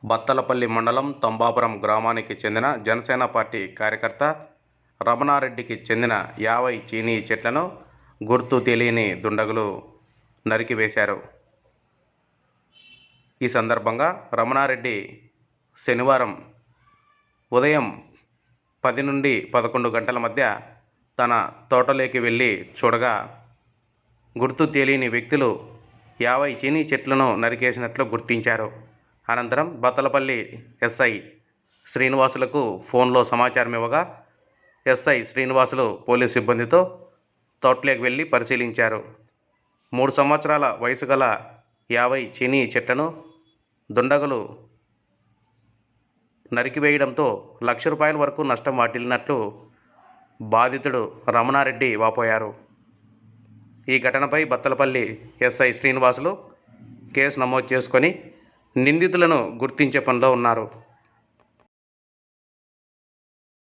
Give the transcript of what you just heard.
బత్తలపల్లి మండలం తంబాపురం గ్రామానికి చెందిన జనసేన పార్టీ కార్యకర్త రమణారెడ్డికి చెందిన 50 చీనీ చెట్లను గుర్తు తెలియని దుండగులు నరికివేశారు. ఈ సందర్భంగా రమణారెడ్డి శనివారం ఉదయం 10 నుండి 11 గంటల మధ్య తన తోటలోకి వెళ్ళి చూడగా గుర్తు తెలియని వ్యక్తులు 50 చీనీ చెట్లను నరికేసినట్లు గుర్తించారు. అనంతరం బత్తలపల్లి ఎస్ఐ శ్రీనివాసులకు ఫోన్లో సమాచారం ఇవ్వగా ఎస్ఐ శ్రీనివాసులు పోలీసు సిబ్బందితో తోటలోకి వెళ్ళి పరిశీలించారు. 3 సంవత్సరాల వయసు గల 50 చీనీ చెట్లను దుండగులు నరికివేయడంతో ₹1,00,000 వరకు నష్టం వాటిల్లినట్లు బాధితుడు రమణారెడ్డి వాపోయారు. ఈ ఘటనపై బత్తలపల్లి ఎస్ఐ శ్రీనివాసులు కేసు నమోదు చేసుకొని నిందితులను గుర్తించే పనిలో ఉన్నారు.